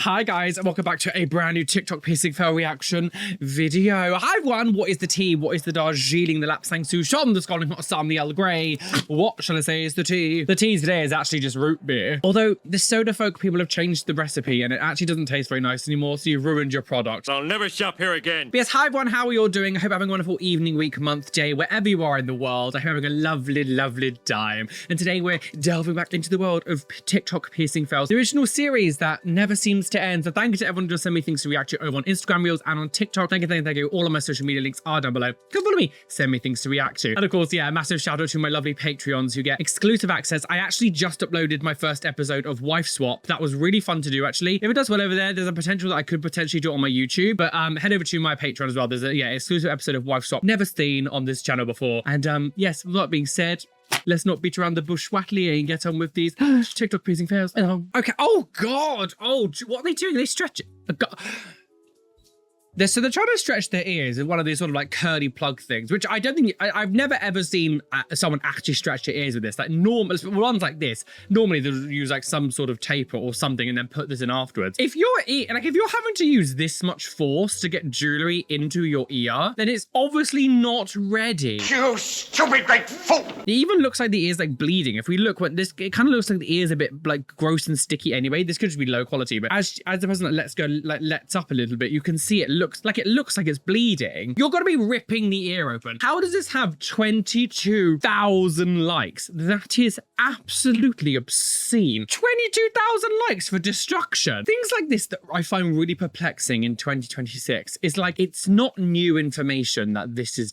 Hi guys, and welcome back to a brand new TikTok piercing fail reaction video. Hi everyone, what is the tea? What is the Darjeeling, the Lapsang Souchong, the Scalding Hot Sun, the Earl Grey? What shall I say is the tea? The tea today is actually just root beer. Although the soda folk people have changed the recipe and it actually doesn't taste very nice anymore, so you've ruined your product. I'll never shop here again. But yes, hi everyone, how are you all doing? I hope you're having a wonderful evening, week, month, day, wherever you are in the world. I hope you're having a lovely, lovely time. And today we're delving back into the world of TikTok piercing fails, the original series that never seems to end. So thank you to everyone who just send me things to react to over on Instagram Reels and on TikTok. Thank you. All of my social media links are down below. Come follow me, send me things to react to. And of course, yeah, a massive shout out to my lovely Patreons who get exclusive access. I actually just uploaded my first episode of Wife Swap. That was really fun to do, actually. If it does well over there, there's a potential that I could potentially do it on my YouTube. But head over to my Patreon as well. There's a exclusive episode of Wife Swap never seen on this channel before. And yes, with that being said, let's not beat around the bush wattly and get on with these TikTok piercing fails. Okay. Oh, God. Oh, what are they doing? They stretch it. So they're trying to stretch their ears in one of these sort of like curly plug things, which I don't think, I've never ever seen someone actually stretch their ears with this. Like normal ones like this, normally they'll use like some sort of taper or something and then put this in afterwards. If you're having to use this much force to get jewelry into your ear, then it's obviously not ready. You stupid great fool! It even looks like the ear's like bleeding. If we look at this, it kind of looks like the ear's a bit like gross and sticky anyway. This could just be low quality, but as the person that lets up a little bit, you can see it looks like it's bleeding. You're gonna be ripping the ear open. How does this have 22,000 likes? That is absolutely obscene. 22,000 likes for destruction. Things like this that I find really perplexing in 2026 is like, it's not new information that this is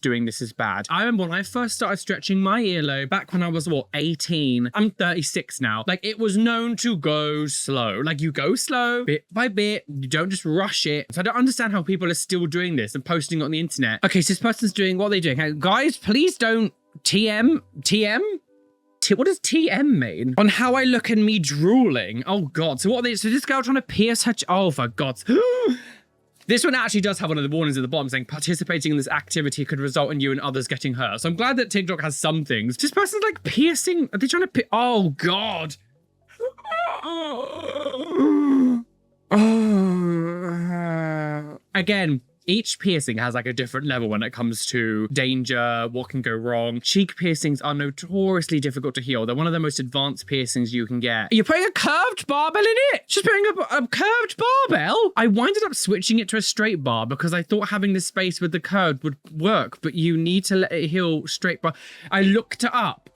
bad. I remember when I first started stretching my earlobe back when I was, what, 18? I'm 36 now. Like, it was known to go slow. Like, you go slow, bit by bit. You don't just rush it. So I don't understand how people are still doing this and posting it on the internet. Okay, so this person's doing, what are they doing? Hey, guys, please don't TM? What does TM mean? On how I look and me drooling. Oh God, so what are they, so this girl trying to pierce her, oh for God's. This one actually does have one of the warnings at the bottom saying participating in this activity could result in you and others getting hurt. So I'm glad that TikTok has some things. This person's like piercing, are they trying to oh God. Again, each piercing has like a different level when it comes to danger, what can go wrong. Cheek piercings are notoriously difficult to heal. They're one of the most advanced piercings you can get. You're putting a curved barbell in it? She's putting a curved barbell? I winded up switching it to a straight bar because I thought having this space with the curved would work, but you need to let it heal straight bar. I looked it up.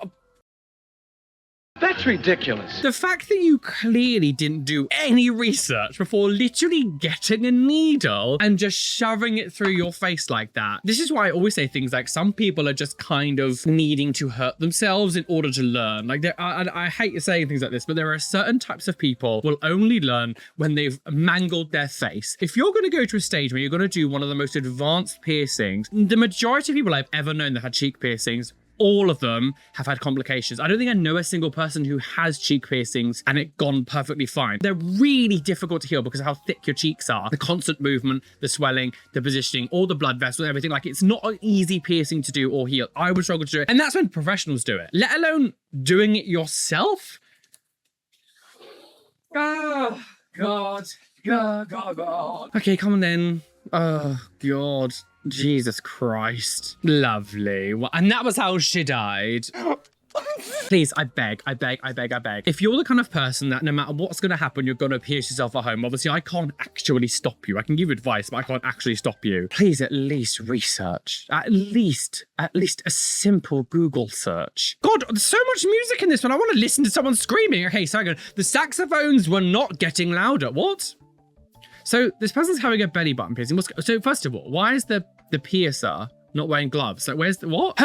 That's ridiculous. The fact that you clearly didn't do any research before literally getting a needle and just shoving it through your face like that. This is why I always say things like some people are just kind of needing to hurt themselves in order to learn. Like I hate saying things like this, but there are certain types of people will only learn when they've mangled their face. If you're going to go to a stage where you're going to do one of the most advanced piercings, the majority of people I've ever known that had cheek piercings, all of them have had complications. I don't think I know a single person who has cheek piercings and it gone perfectly fine. They're really difficult to heal because of how thick your cheeks are. The constant movement, the swelling, the positioning, all the blood vessels, everything. Like, it's not an easy piercing to do or heal. I would struggle to do it. And that's when professionals do it, let alone doing it yourself. Oh, God. God. Okay, come on then. Oh, God. Jesus Christ. Lovely. Well, and that was how she died. Please, I beg. If you're the kind of person that no matter what's going to happen, you're going to pierce yourself at home, obviously I can't actually stop you. I can give you advice, but I can't actually stop you. Please at least research. At least a simple Google search. God, there's so much music in this one. I want to listen to someone screaming. Okay, so the saxophones were not getting louder. What? So this person's having a belly button piercing. So first of all, why is the piercer not wearing gloves? Like, where's the what?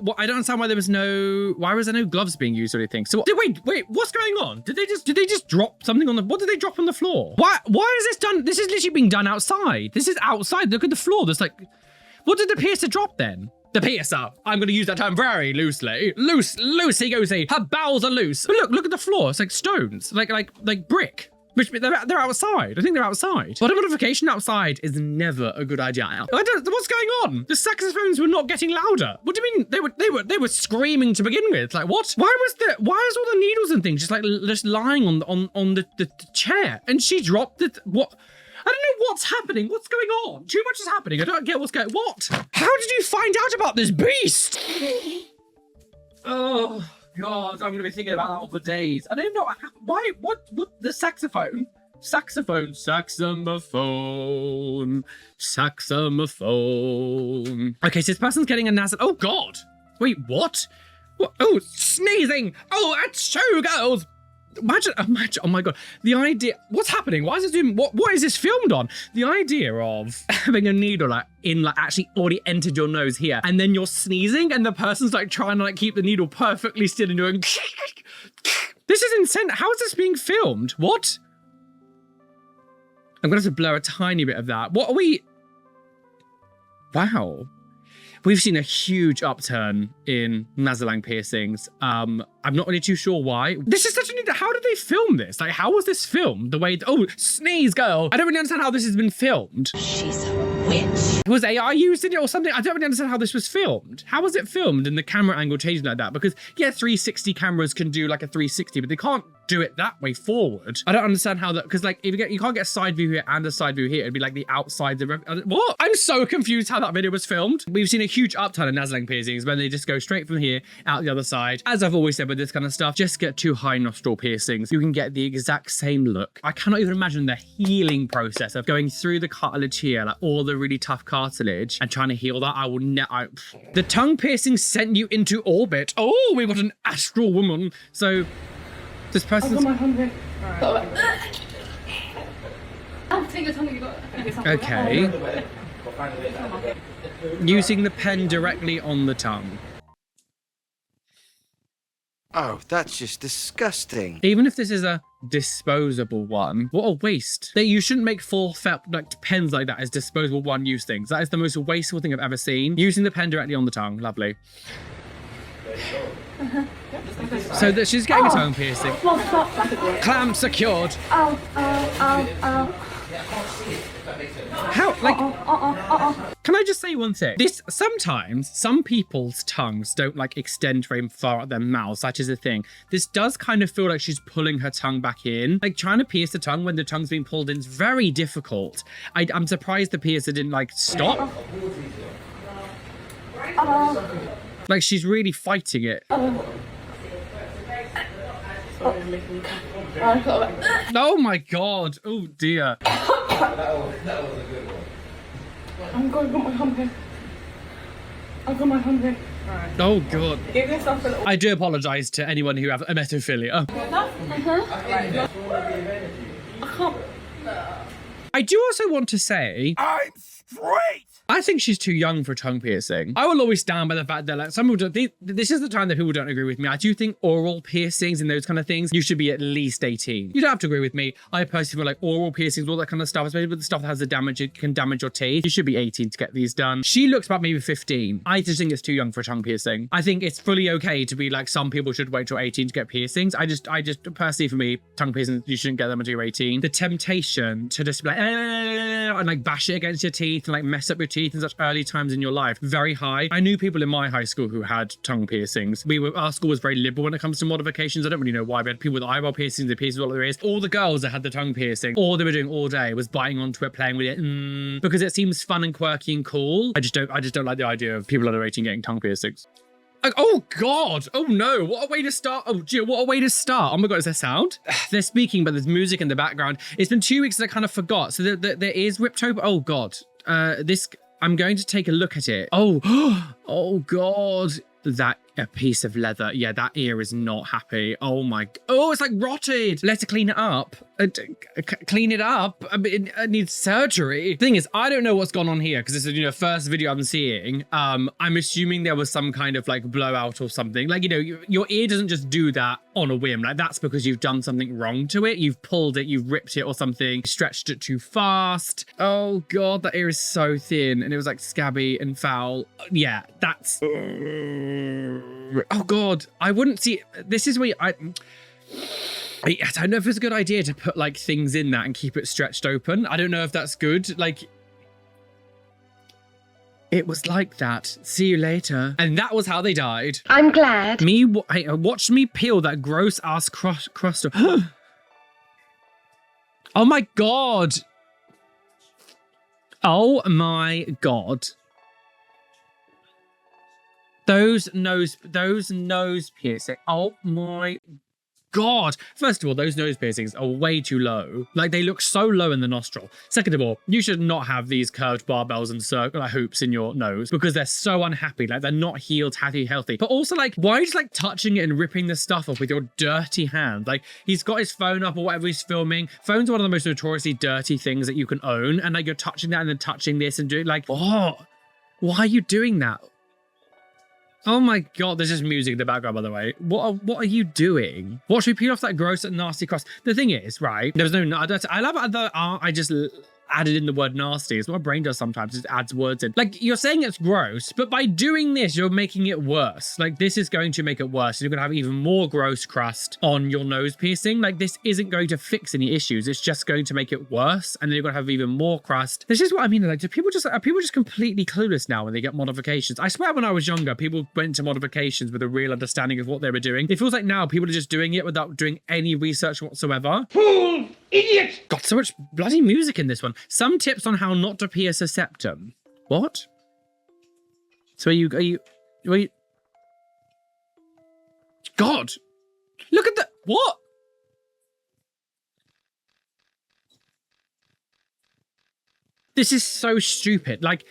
What? I don't understand why was there no gloves being used or anything. So wait, what's going on? Did they just drop something on the? What did they drop on the floor? Why is this done? This is literally being done outside. This is outside. Look at the floor. There's like, what did the piercer drop then? The piercer. I'm going to use that term very loosely. Loosey-goosey. Her bowels are loose. But look at the floor. It's like stones, like brick. Which they're outside. I think they're outside. Body modification outside is never a good idea. What's going on? The saxophones were not getting louder. What do you mean? They were screaming to begin with. Like what? Why is all the needles and things just lying on the chair? And she dropped it. What? I don't know what's happening. What's going on? Too much is happening. I don't get what's going. What? How did you find out about this beast? Oh. God, I'm gonna be thinking about that for days. I don't know why. What? The saxophone? Saxophone. Okay, so this person's getting a nasal. Oh God! Wait, what? What? Oh, sneezing! Oh, that's true, girls. Imagine! Oh my God! The idea. What's happening? Why is it doing? What is this filmed on? The idea of having a needle actually already entered your nose here, and then you're sneezing, and the person's like trying to keep the needle perfectly still and doing. This is insane. How is this being filmed? What? I'm gonna have to blur a tiny bit of that. What are we? Wow. We've seen a huge upturn in nasolang piercings. I'm not really too sure why. This is such a how did they film this? Like, how was this filmed? The way, oh, sneeze, girl. I don't really understand how this has been filmed. She's a witch. Was AI used in it or something? I don't really understand how this was filmed. How was it filmed and the camera angle changing like that? Because yeah, 360 cameras can do like a 360, but they can't do it that way forward. I don't understand how that, because like if you can't get a side view here and a side view here, it'd be like the outside. What? I'm so confused how that video was filmed. We've seen a huge upturn in nasolang piercings when they just go straight from here out the other side. As I've always said with this kind of stuff, just get 2 high nostril piercings. You can get the exact same look. I cannot even imagine the healing process of going through the cartilage here, like all the really tough cartilage, and trying to heal that. I will never. The tongue piercing sent you into orbit. Oh, we got an astral woman. So this person's. I've got my hungry. I'll take your tongue. You got. Okay. Using the pen directly on the tongue. Oh, that's just disgusting. Even if this is a disposable one, what a waste. That you shouldn't make full pens like that as disposable one-use things. That is the most wasteful thing I've ever seen. Using the pen directly on the tongue, lovely. So that she's getting a tongue piercing. Clamp secured. How, like, can I just say one thing? Sometimes some people's tongues don't extend very far at their mouths. That is a thing. This does kind of feel like she's pulling her tongue back in. Like trying to pierce the tongue when the tongue's being pulled in is very difficult. I'm surprised the piercer didn't stop. Like she's really fighting it. Oh my God. Oh dear. I'm going to put my hump in. I've got my hump in. Right. Oh God. Give yourself a little. I do apologise to anyone who have emetophilia. I can't. I do also want to say, I'm straight! I think she's too young for a tongue piercing. I will always stand by the fact that some people don't, this is the time that people don't agree with me. I do think oral piercings and those kind of things, you should be at least 18. You don't have to agree with me. I personally feel like oral piercings, all that kind of stuff, especially with the stuff that has the damage, it can damage your teeth. You should be 18 to get these done. She looks about maybe 15. I just think it's too young for a tongue piercing. I think it's fully okay to be like, some people should wait till 18 to get piercings. I just personally for me, tongue piercings, you shouldn't get them until you're 18. The temptation to just be like, and bash it against your teeth and mess up your teeth in such early times in your life, very high. I knew people in my high school who had tongue piercings. Our school was very liberal when it comes to modifications. I don't really know why, but people with eyebrow piercings, the piercings all there is. All the girls that had the tongue piercing, all they were doing all day was biting onto it, playing with it, because it seems fun and quirky and cool. I just don't like the idea of people under 18 getting tongue piercings. Oh God! Oh no! What a way to start! Oh gee, what a way to start! Oh my God, is there sound? They're speaking, but there's music in the background. It's been 2 weeks and I kind of forgot. So there is Riptober. Oh God! I'm going to take a look at it. Oh, oh God! That a piece of leather. Yeah, that ear is not happy. Oh my! Oh, it's rotted. Let's clean it up. Clean it up. I mean, it needs surgery. Thing is, I don't know what's gone on here because this is first video I'm seeing. I'm assuming there was some kind of blowout or something. Your ear doesn't just do that on a whim. That's because you've done something wrong to it. You've pulled it, you've ripped it or something, stretched it too fast. Oh God, that ear is so thin and it was scabby and foul. Yeah, that's. Oh God, I wouldn't see. This is where I don't know if it's a good idea to put like things in that and keep it stretched open. I don't know if that's good. Like, it was like that. See you later. And that was how they died. I'm glad. Watch me peel that gross ass crust. Oh my God. Oh my God. Those nose piercing. Oh my God. First of all, those nose piercings are way too low. Like, they look so low in the nostril. Second of all, you should not have these curved barbells and circle hoops in your nose because they're so unhappy. Like, they're not healed, healthy. But also, like, why are you just like touching it and ripping the stuff off with your dirty hand? Like, he's got his phone up or whatever he's filming. Phone's one of the most notoriously dirty things that you can own. And like, you're touching that and then touching this and doing like, oh, why are you doing that? Oh my God, there's just music in the background, by the way. What are you doing? Watch me peel off that gross and nasty crust. The thing is, right, there's no, I love how I just added in the word nasty. It's what my brain does sometimes, it adds words in. Like, you're saying it's gross, but by doing this, you're making it worse. Like, this is going to make it worse. You're gonna have even more gross crust on your nose piercing. Like, this isn't going to fix any issues. It's just going to make it worse. And then you're gonna have even more crust. This is what I mean. Like, are people just completely clueless now when they get modifications? I swear when I was younger, people went to modifications with a real understanding of what they were doing. It feels like now people are just doing it without doing any research whatsoever. Fool! Idiot! Got so much bloody music in this one. Some tips on how not to pierce a septum. What? So are you God, look at that. What? This is so stupid. Like,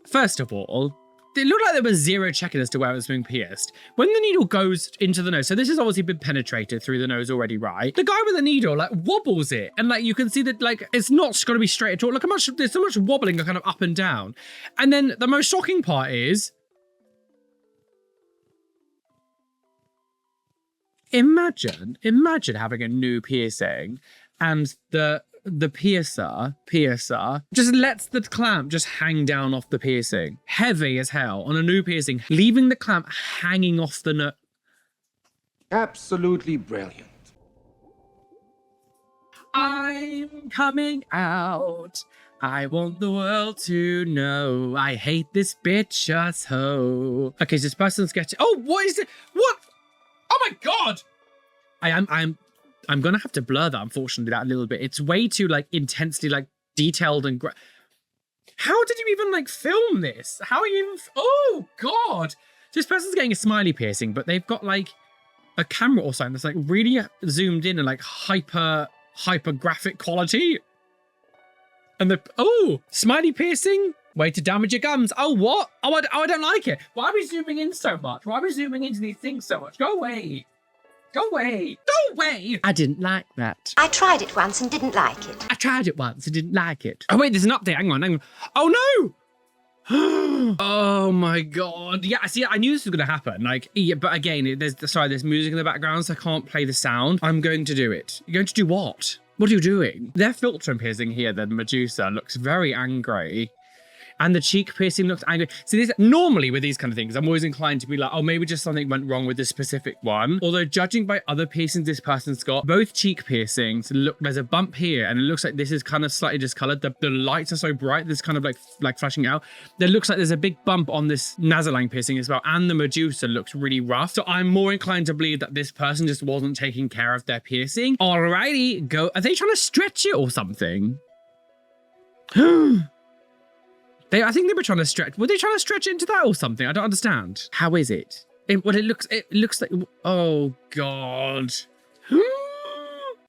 first of all, it looked like there was zero checking as to where it was being pierced. When the needle goes into the nose, so this has obviously been penetrated through the nose already, right? The guy with the needle, like, wobbles it. And, like, you can see that, like, it's not going to be straight at all. Look how much, there's so much wobbling kind of up and down. And then the most shocking part is, imagine having a new piercing and the piercer just lets the clamp just hang down off the piercing. Heavy as hell on a new piercing, leaving the clamp hanging off the nose. Absolutely brilliant. I'm coming out. I want the world to know. I hate this bitch ass hoe. Okay, so this person's getting. Oh, what is it? What? Oh my God! I'm gonna have to blur that, unfortunately, that a little bit. It's way too like intensely like detailed and how did you even like film this? How are you even? Oh God! This person's getting a smiley piercing, but they've got like a camera or something that's like really zoomed in and like hyper graphic quality. And the smiley piercing. Way to damage your gums. Oh, what? Oh, I don't like it. Why are we zooming in so much? Why are we zooming into these things so much? Go away. Go away. Go away. I didn't like that. I tried it once and didn't like it. I tried it once and didn't like it. Oh, wait, there's an update. Hang on. Oh, no. Oh, my God. Yeah, see, I knew this was going to happen. Like, yeah, but again, there's music in the background, so I can't play the sound. I'm going to do it. You're going to do what? What are you doing? Their filter piercing here, the Medusa, looks very angry. And the cheek piercing looks angry. So this, normally with these kind of things, I'm always inclined to be like, oh, maybe just something went wrong with this specific one. Although judging by other piercings this person's got, both cheek piercings look, there's a bump here and it looks like this is kind of slightly discolored. The lights are so bright, this kind of like flashing out. There looks like there's a big bump on this nasoline piercing as well. And the Medusa looks really rough. So I'm more inclined to believe that this person just wasn't taking care of their piercing. Alrighty, go. Are they trying to stretch it or something? I think they were trying to stretch. Were they trying to stretch into that or something? I don't understand. How is it? It looks like, oh God.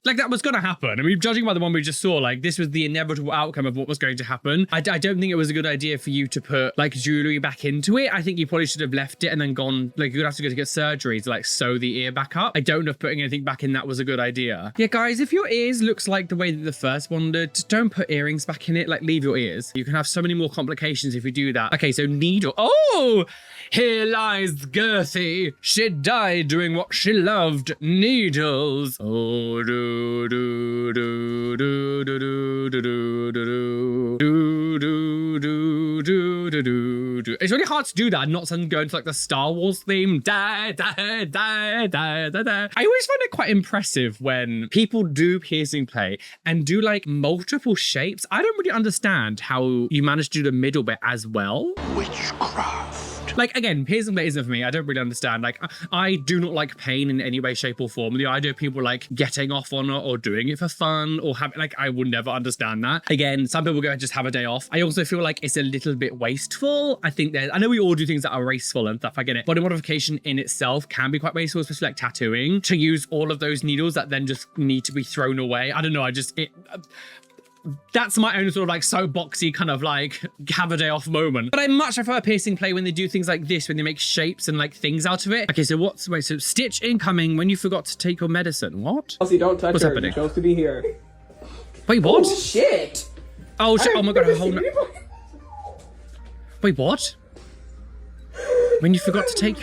Like that was going to happen. I mean, judging by the one we just saw, like this was the inevitable outcome of what was going to happen. I don't think it was a good idea for you to put like jewelry back into it. I think you probably should have left it and then gone, like you'd have to go to get surgery to like sew the ear back up. I don't know if putting anything back in that was a good idea. Yeah, guys, if your ears looks like the way that the first one did, don't put earrings back in it. Like leave your ears. You can have so many more complications if you do that. Okay, so needle. Oh, here lies Girthy. She died doing what she loved. Needles. Oh, do. Do do do do do do do do do do do do do do. It's really hard to do that and not suddenly go into like the Star Wars theme. Da, da, da, da, da, da. I always find it quite impressive when people do piercing play and do like multiple shapes. I don't really understand how you manage to do the middle bit as well. Witchcraft. Like, again, piercing play isn't for me. I don't really understand. Like, I do not like pain in any way, shape, or form. The idea of people like getting off on it or doing it for fun or having, like, I would never understand that. Again, some people go and just have a day off. I also feel like it's a little bit wasteful. I think I know we all do things that are wasteful and stuff. I get it. Body modification in itself can be quite wasteful, especially like tattooing. To use all of those needles that then just need to be thrown away. I don't know. That's my own sort of like soapboxy kind of like have a day off moment. But I much prefer piercing play when they do things like this, when they make shapes and like things out of it. Okay, so so stitch incoming when you forgot to take your medicine. What? Chelsea, don't touch What's her. happening? You're supposed to be here. Wait, what? Oh, shit. Oh, shit. Oh my God. Hold on. Wait, what? When you forgot to take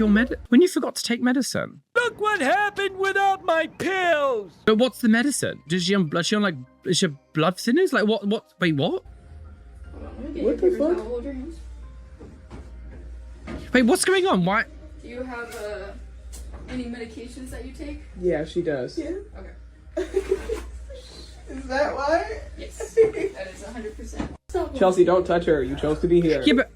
take medicine. Look what happened without my pills! But what's the medicine? Does she on blood? She on like, is she blood thinners? Like what? Wait, what? What the fuck? Hold your hands. Wait, what's going on? Why? Do you have any medications that you take? Yeah, she does. Yeah. Okay. Is that why? Yes. That is 100%. Chelsea, don't touch her. You chose to be here. Yeah, but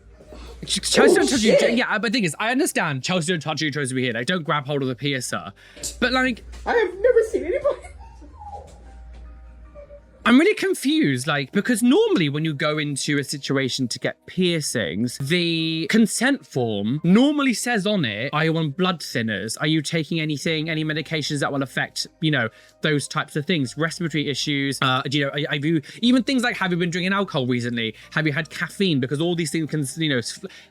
Chelsea don't touch you. shit. Yeah, but the thing is, I understand Chelsea don't touch you, chose to be here. Like, don't grab hold of the piercer. But like, I have never seen anybody. I'm really confused, like, because normally when you go into a situation to get piercings, the consent form normally says on it, are you on blood thinners? Are you taking anything, any medications that will affect, you know, those types of things, respiratory issues? You know, have you, even things like, have you been drinking alcohol recently? Have you had caffeine? Because all these things can, you know,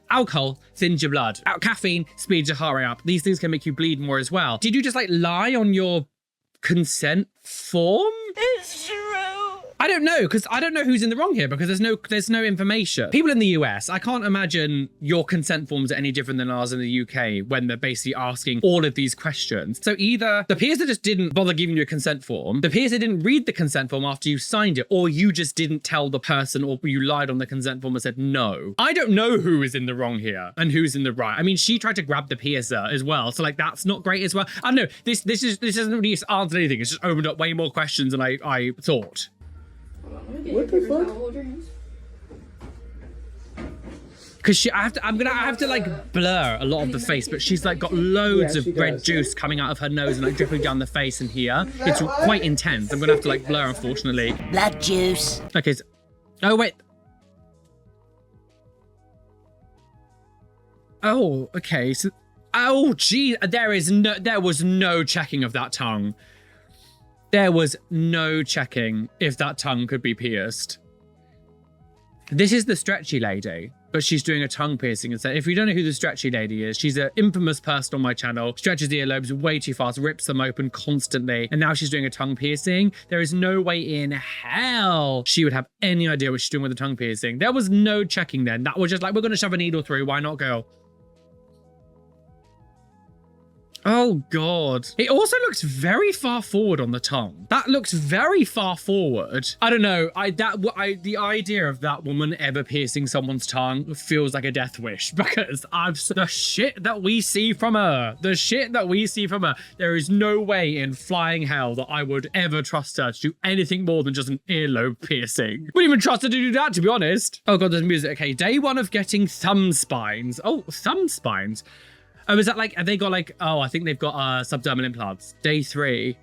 alcohol thins your blood. Caffeine speeds your heart rate up. These things can make you bleed more as well. Did you just like lie on your consent form? It's true. I don't know, because I don't know who's in the wrong here, because there's no information. People in the US, I can't imagine your consent forms are any different than ours in the UK when they're basically asking all of these questions. So either the piercer just didn't bother giving you a consent form, the piercer didn't read the consent form after you signed it, or you just didn't tell the person, or you lied on the consent form and said no. I don't know who is in the wrong here and who's in the right. I mean, she tried to grab the piercer as well, so like that's not great as well. I don't know. This doesn't really answer anything. It's just opened up way more questions than I thought. What the fuck? Hold your hands. Because I have to like blur a lot of the face, but she's like got loads of red juice coming out of her nose and like dripping down the face and here. It's quite intense. I'm gonna have to like blur, unfortunately. Blood juice. Okay. So, oh wait. Oh, okay. So, oh gee, there was no checking of that tongue. There was no checking if that tongue could be pierced. This is the stretchy lady, but she's doing a tongue piercing instead. If you don't know who the stretchy lady is, she's an infamous person on my channel, stretches the earlobes way too fast, rips them open constantly, and now she's doing a tongue piercing. There is no way in hell she would have any idea what she's doing with a tongue piercing. There was no checking then. That was just like, we're gonna shove a needle through, why not, girl? Oh God. It also looks very far forward on the tongue. That looks very far forward. I don't know. The idea of that woman ever piercing someone's tongue feels like a death wish, because the shit that we see from her, there is no way in flying hell that I would ever trust her to do anything more than just an earlobe piercing. Wouldn't even trust her to do that, to be honest. Oh God, there's music. Okay, day one of getting thumb spines. Oh, thumb spines. Oh, is that like, have they got like, oh, I think they've got subdermal implants. Day 3.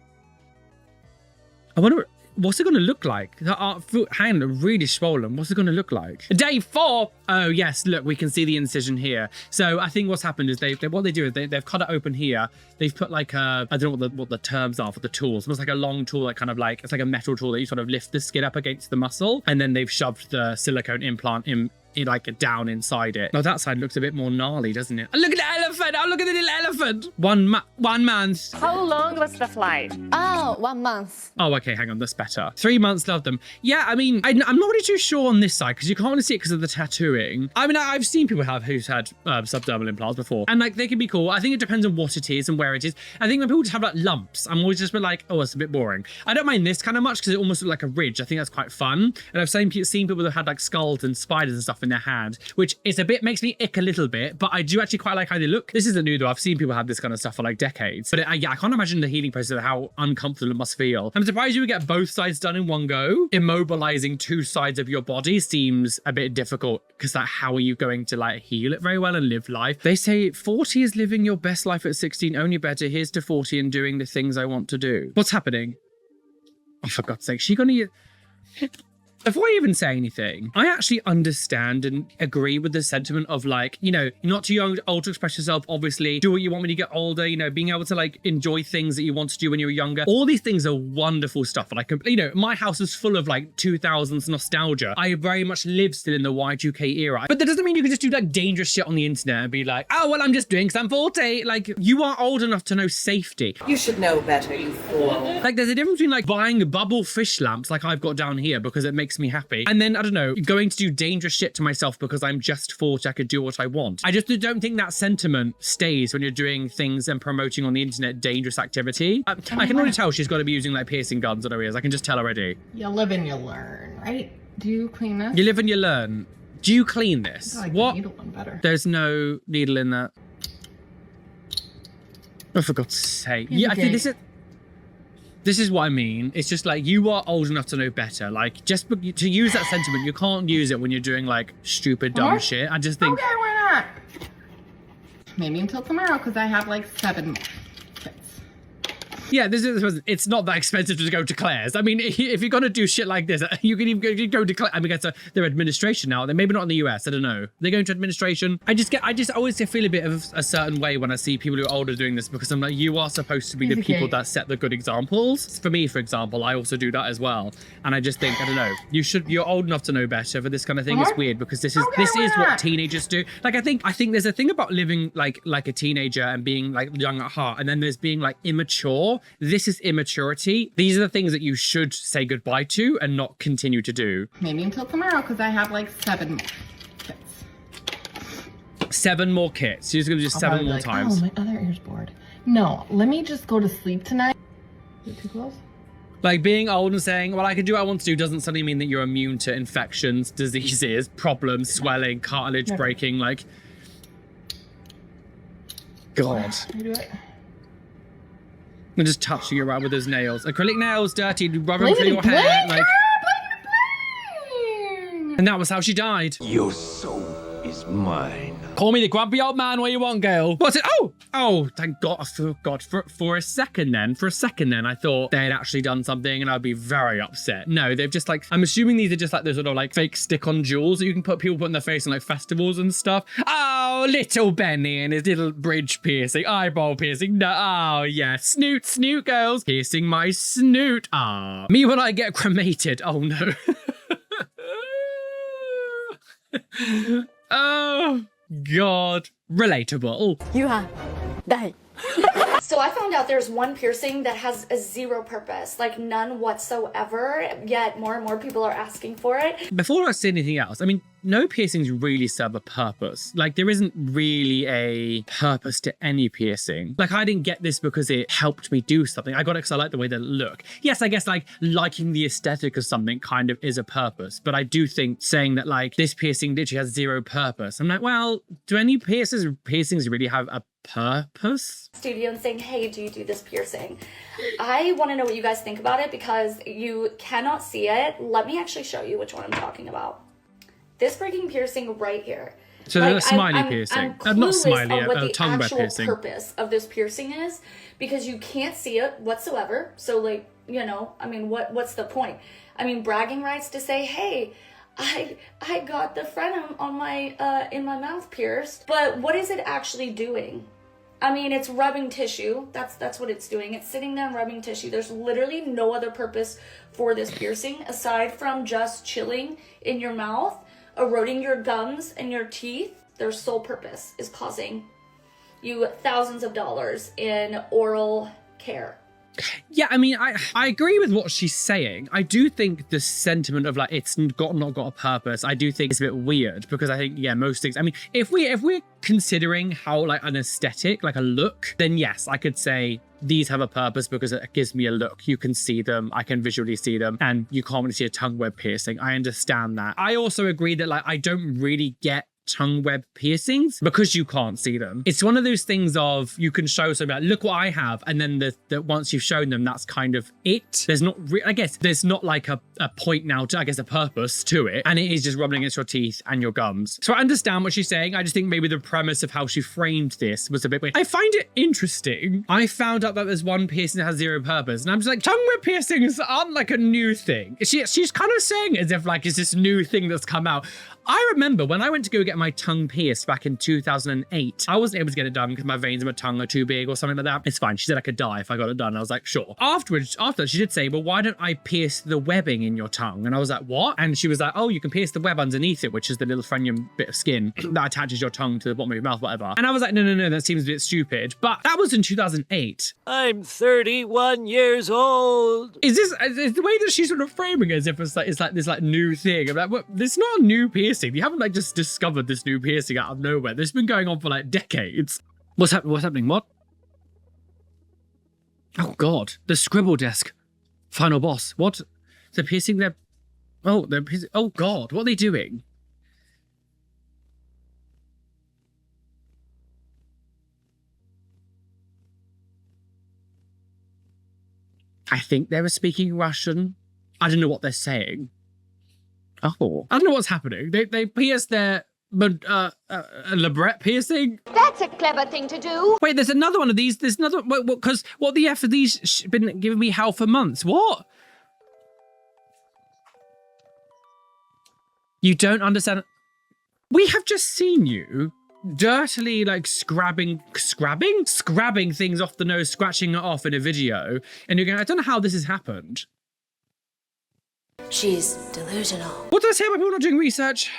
I wonder, what's it going to look like? The hand really swollen. What's it going to look like? Day 4. Oh, yes. Look, we can see the incision here. So I think what's happened is what they do is they've cut it open here. They've put like I don't know what the terms are for the tools. It's like a long tool that kind of like, it's like a metal tool that you sort of lift the skin up against the muscle. And then they've shoved the silicone implant in like down inside it. Now that side looks a bit more gnarly, doesn't it? Oh, look at the elephant! Oh, look at the little elephant! 1 month. How long was the flight? Oh, 1 month. Oh, okay, hang on, that's better. 3 months, love them. Yeah, I mean, I'm not really too sure on this side because you can't really see it because of the tattooing. I mean, I've seen people who's had subdermal implants before, and like they can be cool. I think it depends on what it is and where it is. I think when people just have like lumps, I'm always just like, oh, it's a bit boring. I don't mind this kind of much because it almost looks like a ridge. I think that's quite fun. And I've seen people that had like skulls and spiders and stuff stuff in their hand, which is a bit, makes me ick a little bit, but I do actually quite like how they look. This isn't new though. I've seen people have this kind of stuff for like decades, but yeah, I can't imagine the healing process of how uncomfortable it must feel. I'm surprised you would get both sides done in one go. Immobilizing two sides of your body seems a bit difficult because like, how are you going to like heal it very well and live life? They say 40 is living your best life at 16, only better. Here's to 40 and doing the things I want to do. What's happening? Oh, for God's sake, she gonna... Before I even say anything, I actually understand and agree with the sentiment of like, you know, you're not too young, old to express yourself, obviously. Do what you want when you get older, you know, being able to like enjoy things that you want to do when you were younger. All these things are wonderful stuff. And I can, you know, my house is full of like 2000s nostalgia. I very much live still in the Y2K era. But that doesn't mean you can just do like dangerous shit on the internet and be like, oh, well, I'm just doing because I'm 40. Like, you are old enough to know safety. You should know better, you fool. Like, there's a difference between like buying bubble fish lamps like I've got down here because it makes me happy, and then I don't know, going to do dangerous shit to myself because I'm just 40, I could do what I want. I just don't think that sentiment stays when you're doing things and promoting on the internet dangerous activity. I can already tell she's got to be using like piercing guns on her ears. I can just tell already. You live and you learn, right? Do you clean this? You live and you learn. Do you clean this? I like what? The needle one better. There's no needle in that. Oh, for God's sake. Yeah, I think this is what I mean. It's just like, you are old enough to know better. Like, just to use that sentiment, you can't use it when you're doing like stupid, dumb shit. I just think... Okay, why not? Maybe until tomorrow, because I have like 7 more kits. Yeah, it's not that expensive to go to Claire's. I mean, if you're going to do shit like this, you can even go to Claire. I mean, it's their administration now. They're maybe not in the US. I don't know. They're going to administration. I just always feel a bit of a certain way when I see people who are older doing this, because I'm like, you are supposed to be the people that set the good examples. For me, for example, I also do that as well. And I just think, I don't know, you're old enough to know better for this kind of thing. It's weird because this is what teenagers do. Like, I think there's a thing about living like a teenager and being like young at heart, and then there's being like immature. This is immaturity. These are the things that you should say goodbye to and not continue to do. Maybe until tomorrow, because I have like 7 more kits. 7 more kits. You're just gonna do 7 more times. Oh, my other ear's bored. No, let me just go to sleep tonight. Is it too close? Like, being old and saying, well, I can do what I want to do doesn't suddenly mean that you're immune to infections, diseases, problems, swelling, cartilage breaking. Like, God. Can you do it? And just touching it around with his nails. Acrylic nails, dirty, rubbing through your hair. Like, and that was how she died. Your soul is mine. Call me the grumpy old man what you want, girl. What's it? Oh, thank God. I forgot. For a second then, I thought they had actually done something and I'd be very upset. No, they've just like, I'm assuming these are just like the sort of like fake stick-on jewels that you can people put in their face in like festivals and stuff. Oh, little Benny and his little bridge piercing, eyeball piercing. No, oh yeah, snoot, girls. Piercing my snoot. Ah, me when I get cremated. Oh no. Oh. God, relatable. You are die. So I found out there's one piercing that has a 0 purpose, like none whatsoever, yet more and more people are asking for it. Before I say anything else, I mean, no piercings really serve a purpose. Like, there isn't really a purpose to any piercing. Like, I didn't get this because it helped me do something. I got it because I like the way they look. Yes, I guess like liking the aesthetic of something kind of is a purpose. But I do think saying that like this piercing literally has 0 purpose. I'm like, well, do any piercings really have a purpose? Studio and saying, hey, do you do this piercing? I want to know what you guys think about it because you cannot see it. Let me actually show you which one I'm talking about. This freaking piercing right here. So like, a smiley piercing. Not smiley, a tongue piercing. what the actual purpose of this piercing is, because you can't see it whatsoever. So like, you know, I mean, what's the point? I mean, bragging rights to say, hey, I got the frenum on my in my mouth pierced, but what is it actually doing? I mean, it's rubbing tissue. That's what it's doing. It's sitting there and rubbing tissue. There's literally no other purpose for this piercing aside from just chilling in your mouth, eroding your gums and your teeth. Their sole purpose is causing you thousands of dollars in oral care. Yeah, I mean, I agree with what she's saying. I do think the sentiment of like it's not got a purpose, I do think it's a bit weird, because I think, yeah, most things, I mean, if we're considering how like an aesthetic, like a look, then yes, I could say these have a purpose because it gives me a look. You can see them, I can visually see them, and you can't really see a tongue web piercing. I understand that. I also agree that like I don't really get tongue web piercings because you can't see them. It's one of those things of you can show something like, look what I have, and then the once you've shown them, that's kind of it. There's not I guess there's not like a point now to, I guess, a purpose to it, and it is just rubbing against your teeth and your gums. So I understand what she's saying. I just think maybe the premise of how she framed this was a bit weird. I find it interesting. I found out that there's one piercing that has zero purpose, and I'm just like, tongue web piercings aren't like a new thing. She's kind of saying it as if like it's this new thing that's come out. I remember when I went to go get my tongue pierced back in 2008, I wasn't able to get it done because my veins in my tongue are too big or something like that. It's fine. She said I could die if I got it done. I was like, sure. After she did say, well, why don't I pierce the webbing in your tongue? And I was like, what? And she was like, oh, you can pierce the web underneath it, which is the little frenulum bit of skin that attaches your tongue to the bottom of your mouth, whatever. And I was like, no, that seems a bit stupid. But that was in 2008. I'm 31 years old. Is the way that she's sort of framing it as if it's like this like new thing? I'm like, well, it's not a new piercing. You haven't like just discovered this new piercing out of nowhere. This has been going on for like decades. What's happening? What? Oh God, the scribble desk. Final boss. What? They're piercing their... Oh, they're piercing... Oh God, what are they doing? I think they were speaking Russian. I don't know what they're saying. Oh, I don't know what's happening. They pierced their labret piercing. That's a clever thing to do. Wait, there's another one of these. There's another, because what the F are these been giving me hell for months? What? You don't understand. We have just seen you dirtily like scrabbing things off the nose, scratching it off in a video, and you're going, I don't know how this has happened. She's delusional. What did I say about people not doing research?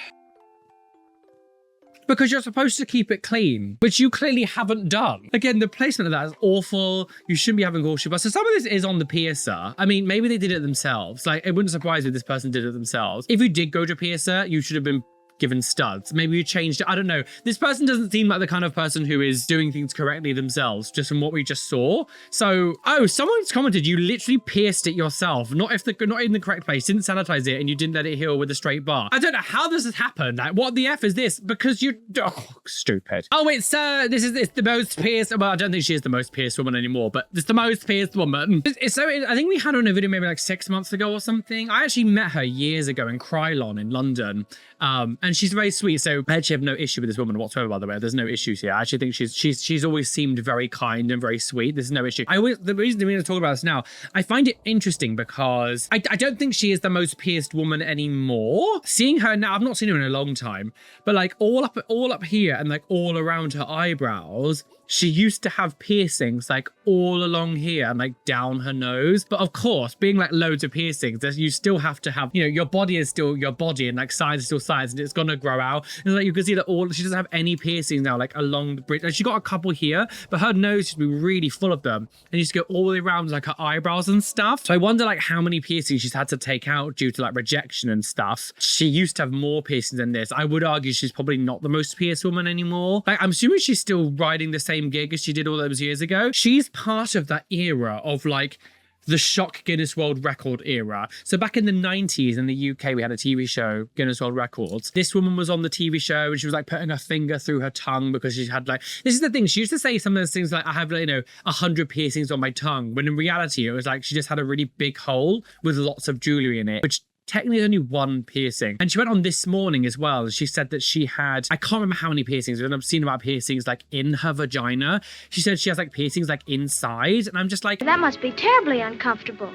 Because you're supposed to keep it clean, which you clearly haven't done. Again, the placement of that is awful. You shouldn't be having gauche. But so some of this is on the piercer. I mean, maybe they did it themselves. Like, it wouldn't surprise me if this person did it themselves. If you did go to piercer, you should have been given studs. Maybe you changed it. I don't know. This person doesn't seem like the kind of person who is doing things correctly themselves, just from what we just saw. So, oh, someone's commented you literally pierced it yourself, not in the correct place, didn't sanitize it, and you didn't let it heal with a straight bar. I don't know how this has happened. Like, what the F is this? Because you... Oh, stupid. Oh, wait, sir, it's the most pierced... Well, I don't think she is the most pierced woman anymore, but it's the most pierced woman. I think we had her in a video maybe like 6 months ago or something. I actually met her years ago in Krylon in London. And she's very sweet. So I actually have no issue with this woman whatsoever, by the way. There's no issues here. I actually think she's always seemed very kind and very sweet. There's no issue. The reason we're going to talk about this now, I find it interesting because I don't think she is the most pierced woman anymore. Seeing her now, I've not seen her in a long time, but like all up here and like all around her eyebrows, she used to have piercings like all along here and like down her nose. But of course, being like loads of piercings, you still have to have, you know, your body is still your body and like size is still size and it's gonna grow out. And like you can see that she doesn't have any piercings now, like along the bridge. And she got a couple here, but her nose used to be really full of them. And used to go all the way around like her eyebrows and stuff. So I wonder like how many piercings she's had to take out due to like rejection and stuff. She used to have more piercings than this. I would argue she's probably not the most pierced woman anymore. Like I'm assuming she's still riding the same gig as she did all those years ago. She's part of that era of like the shock Guinness World Record era. So back in the 90s in the UK, we had a TV show, Guinness World Records. This woman was on the TV show and she was like putting her finger through her tongue because she had like, this is the thing, she used to say some of those things like, I have, you know, 100 piercings on my tongue, when in reality, it was like she just had a really big hole with lots of jewelry in it, which technically only one piercing. And she went on This Morning as well. She said that she had, I can't remember how many piercings, but I've seen about piercings like in her vagina. She said she has like piercings like inside. And I'm just like, That must be terribly uncomfortable.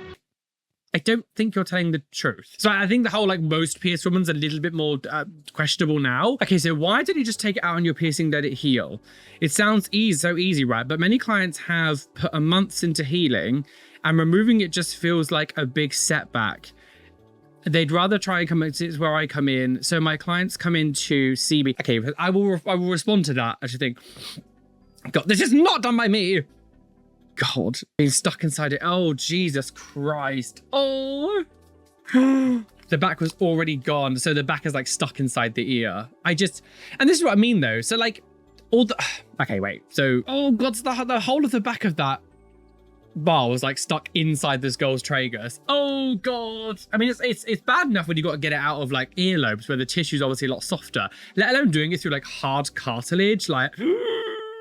I don't think you're telling the truth. So I think the whole like most pierced woman's a little bit more questionable now. Okay, so why did you just take it out on your piercing, let it heal? It sounds so easy, right? But many clients have put a months into healing and removing it just feels like a big setback. They'd rather try and come, it's where I come in. So my clients come in to see me. Okay, I will respond to that, I should think. God, this is not done by me. God, being stuck inside it. Oh, Jesus Christ. Oh. The back was already gone. So the back is like stuck inside the ear. And this is what I mean though. So like all the, okay, wait. So, oh God, so the whole of the back of that bar was like stuck inside this girl's tragus. Oh God. I mean, it's bad enough when you got to get it out of like earlobes where the tissue's obviously a lot softer, let alone doing it through like hard cartilage, like,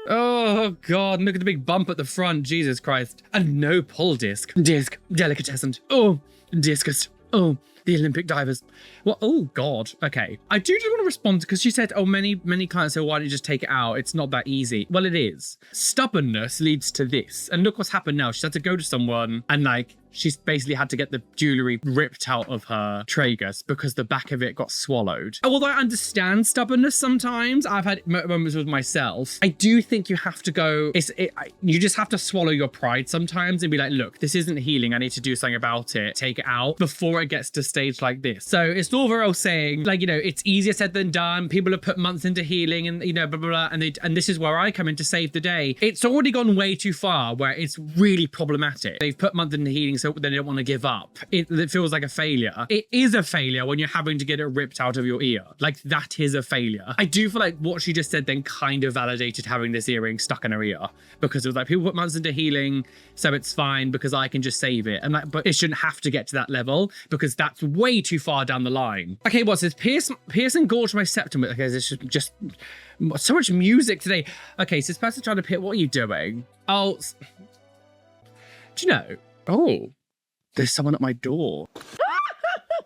oh God, look at the big bump at the front, Jesus Christ. And no pull disc. Disc, delicatessen. Oh, discus. Oh, the Olympic divers. Well, oh God. Okay. I do just want to respond because she said, oh, many clients say, why don't you just take it out? It's not that easy. Well, it is. Stubbornness leads to this. And look what's happened now. She's had to go to someone and like, she's basically had to get the jewellery ripped out of her tragus because the back of it got swallowed. Although I understand stubbornness sometimes, I've had moments with myself. I do think you have to go, you just have to swallow your pride sometimes and be like, look, this isn't healing. I need to do something about it. Take it out before it gets to stage like this. So it's all very well saying, like, you know, it's easier said than done. People have put months into healing and, you know, blah, blah, blah. And this is where I come in to save the day. It's already gone way too far where it's really problematic. They've put months into healing so they don't want to give up. It feels like a failure. It is a failure when you're having to get it ripped out of your ear. Like, that is a failure. I do feel like what she just said then kind of validated having this earring stuck in her ear, because it was like, people put months into healing, so it's fine because I can just save it. And like, but it shouldn't have to get to that level because that's way too far down the line. Okay, what's this? Pierce and gorge my septum. Okay, this is just so much music today. Okay, so this person's trying to pick, what are you doing? Oh, do you know? Oh, there's someone at my door.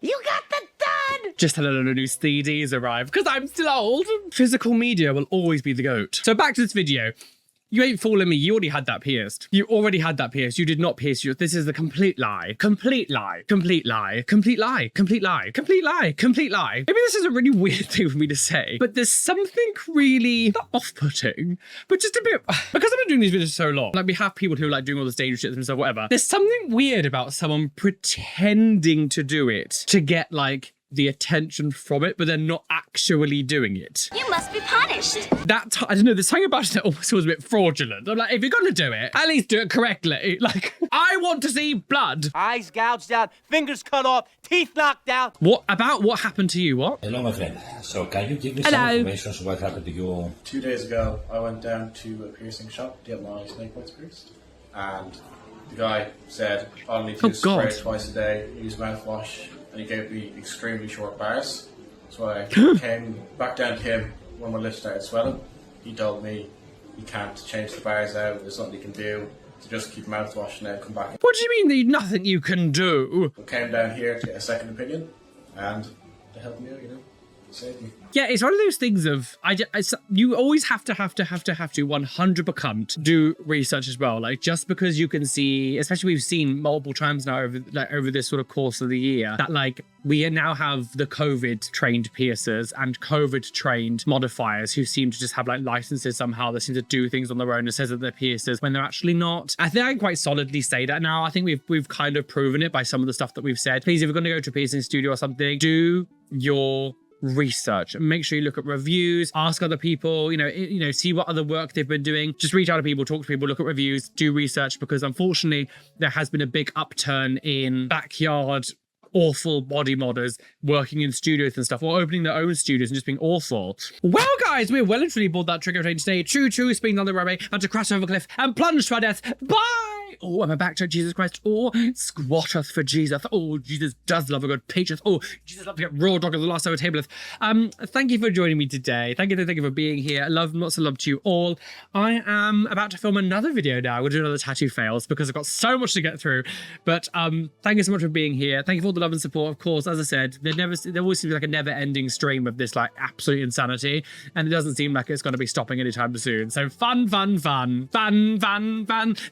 You got the done! Just had a lot of new CDs arrive because I'm still old. Physical media will always be the GOAT. So back to this video. You ain't fooling me. You already had that pierced. You already had that pierced. You did not pierce yours. This is the complete lie. Complete lie. Complete lie. Complete lie. Complete lie. Complete lie. Complete lie. Maybe this is a really weird thing for me to say, but there's something really not off-putting, but just a bit, because I've been doing these videos so long, like we have people who are like doing all this dangerous shit themselves, whatever. There's something weird about someone pretending to do it to get like the attention from it, but they're not actually doing it. You must be punished. I don't know, there's something about it that almost feels a bit fraudulent. I'm like, if you're gonna do it, at least do it correctly. Like, I want to see blood. Eyes gouged out, fingers cut off, teeth knocked out. What happened to you? What? Hello, my friend. So can you give me some information on what happened to you? 2 days ago, I went down to a piercing shop to get my snake points pierced. And the guy said, I need to spray twice a day, use mouthwash, and he gave me extremely short bars. So I came back down to him when my lips started swelling. He told me he can't change the bars out, there's nothing he can do, so just keep mouthwash and then come back. What do you mean there's nothing you can do? I came down here to get a second opinion, and to help me out, you know, save me. Yeah, it's one of those things of, you always have to 100% do research as well. Like, just because you can see, especially we've seen multiple times now over this sort of course of the year, that like we now have the COVID trained piercers and COVID trained modifiers who seem to just have like licenses somehow. They seem to do things on their own and says that they're piercers when they're actually not. I think I can quite solidly say that now. I think we've kind of proven it by some of the stuff that we've said. Please, if you're going to go to a piercing studio or something, do your research and make sure you look at reviews, ask other people, you know, see what other work they've been doing. Just reach out to people, talk to people, look at reviews, do research, because unfortunately there has been a big upturn in backyard awful body modders working in studios and stuff, or opening their own studios and just being awful. Well, guys, we're well and truly aboard that trigger train today. True, speeding on the runway, and to crash over a cliff and plunge to our death. Bye! Oh, I'm a back to Jesus Christ. Oh, squatteth for Jesus. Oh, Jesus does love a good patience. Oh, Jesus loves to get raw dog at the last hour tableth. Thank you for joining me today. Thank you for being here. Love, lots of love to you all. I am about to film another video now. We'll do another tattoo fails because I've got so much to get through. But thank you so much for being here. Thank you for all the love and support. Of course, as I said, there always seems like a never-ending stream of this like absolute insanity, and it doesn't seem like it's going to be stopping anytime soon. So fun.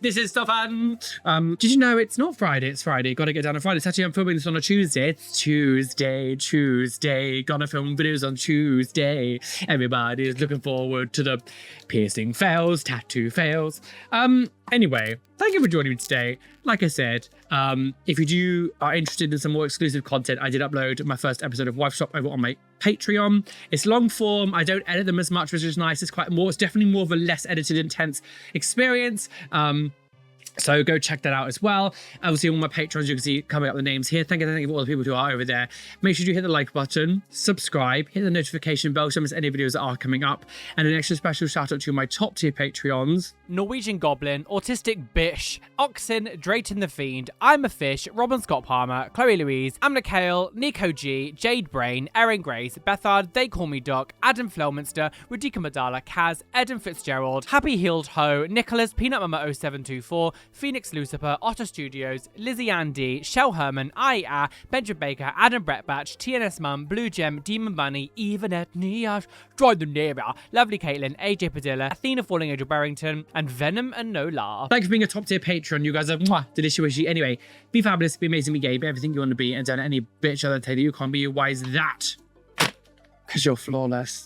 This is so fun. Did you know it's not Friday? It's Friday. Got to get down on Friday. It's actually, I'm filming this on a Tuesday. It's Tuesday. Gonna film videos on Tuesday. Everybody's looking forward to the piercing fails, tattoo fails. Anyway, thank you for joining me today. Like I said, if you are interested in some more exclusive content, I did upload my first episode of Wife Shop over on my Patreon. It's long form. I don't edit them as much, which is nice. It's definitely more of a less edited, intense experience. So go check that out as well. Obviously, all my patrons, you can see coming up the names here. Thank you for all the people who are over there. Make sure you hit the like button, subscribe, hit the notification bell so you don't miss any videos that are coming up. And an extra special shout out to my top tier Patreons. Norwegian Goblin, Autistic Bish, Oxen, Drayton the Fiend, I'm a Fish, Robin Scott Palmer, Chloe Louise, Amna Kale, Nico G, Jade Brain, Erin Grace, Bethard, They Call Me Doc, Adam Flelminster, Radika Madala, Kaz, Eden Fitzgerald, Happy Healed Ho, Nicholas, Peanut Mama 0724, Phoenix Lucifer, Otter Studios, Lizzie Andy, Shell Herman, IA, Benjamin Baker, Adam Brettbatch, TNS Mum, Blue Gem, Demon Bunny, Evanet Niash, Dry the Nera, Lovely Caitlin, AJ Padilla, Athena Falling Angel Barrington, and Venom and Nola. Thank you for being a top tier patron. You guys are delicious. Anyway, be fabulous, be amazing, be gay, be everything you want to be, and don't let any bitch other tell you you can't be. Why is that? Because you're flawless.